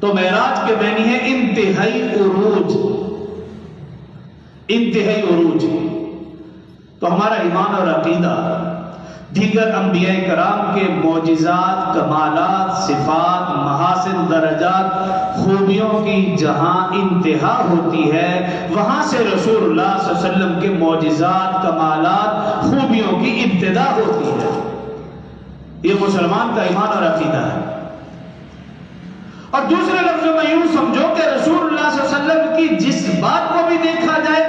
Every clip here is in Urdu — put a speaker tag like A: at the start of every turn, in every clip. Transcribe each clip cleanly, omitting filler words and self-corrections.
A: تو معراج کے معنی ہے انتہائی عروج، انتہائی عروج۔ تو ہمارا ایمان اور عقیدہ دیگر انبیاء کرام کے معجزات، کمالات، صفات، محاسن، درجات، خوبیوں کی جہاں انتہا ہوتی ہے، وہاں سے رسول اللہ صلی اللہ علیہ وسلم کے معجزات، کمالات، خوبیوں کی ابتدا ہوتی ہے۔ یہ مسلمان کا ایمان اور عقیدہ ہے۔ اور دوسرے لفظوں میں یوں سمجھو کہ رسول اللہ صلی اللہ علیہ وسلم کی جس بات کو بھی دیکھا جائے،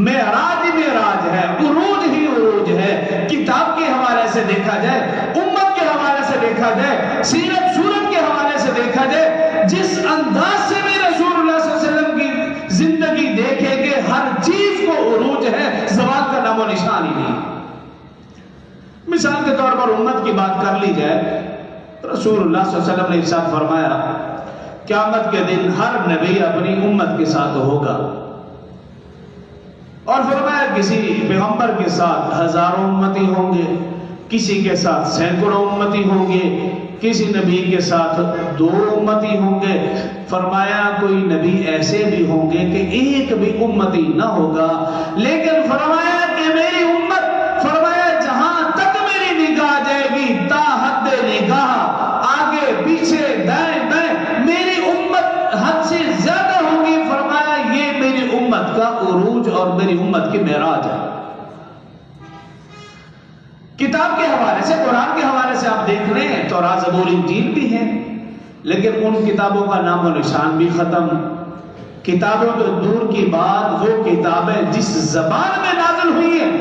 A: معراج ہی معراج ہے، عروج ہی عروج ہے۔ کتاب کے حوالے سے دیکھا جائے، امت کے حوالے سے دیکھا جائے، سیرت سورت کے حوالے سے دیکھا جائے، جس انداز سے بھی رسول اللہ صلی اللہ علیہ وسلم کی زندگی دیکھے کہ ہر چیز کو عروج ہے، زوال کا نام و نشان ہی نہیں۔ مثال کے طور پر امت کی بات کر لی جائے، رسول اللہ صلی اللہ علیہ وسلم نے ارشاد فرمایا قیامت کے دن ہر نبی اپنی امت کے ساتھ ہوگا، اور فرمایا کسی پیغمبر کے ساتھ ہزاروں امتی ہوں گے، کسی کے ساتھ سینکڑوں امتی ہوں گے، کسی نبی کے ساتھ 2 امتی ہوں گے۔ فرمایا کوئی نبی ایسے بھی ہوں گے کہ ایک بھی امتی نہ ہوگا، لیکن فرمایا کہ میری امت، فرمایا جہاں تک میری نگاہ جائے گی، تا حد نگاہ، آگے پیچھے دائیں بائیں، میری امت حد سے زیادہ ہوگی۔ فرمایا یہ میری امت کا عروج اور میری امت کی معراج ہے۔ کتاب کے حوالے سے، قرآن کے حوالے سے آپ دیکھ رہے ہیں تورات، زبور، انجیل بھی ہیں، لیکن ان کتابوں کا نام و نشان بھی ختم۔ کتابوں تو دور کی بات، وہ کتابیں جس زبان میں نازل ہوئی ہیں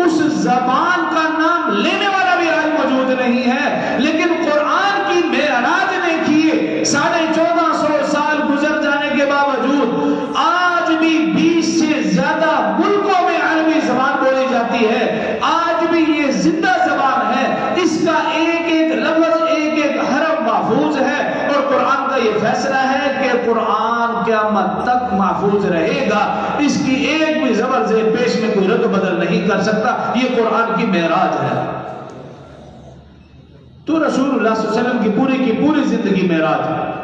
A: اس زبان کا نام لینے والا بھی آج موجود نہیں ہے، لیکن قرآن کی معراج نے کیے۔ 1450 سال گزر جانے کے باوجود آج بھی 20 سے زیادہ ملکوں میں عربی زبان بولی جاتی ہے، آج بھی یہ زندہ زبان ہے، اس کا ایک ایک لفظ، ایک ایک حرف محفوظ ہے، اور قرآن کا یہ فیصلہ ہے کہ قرآن قیامت تک محفوظ رہے گا، اس کی ایک بھی زبر زیر پیش میں کوئی رد بدل نہیں کر سکتا۔ یہ قرآن کی معراج ہے۔ تو رسول اللہ صلی اللہ علیہ وسلم کی پوری زندگی معراج ہے۔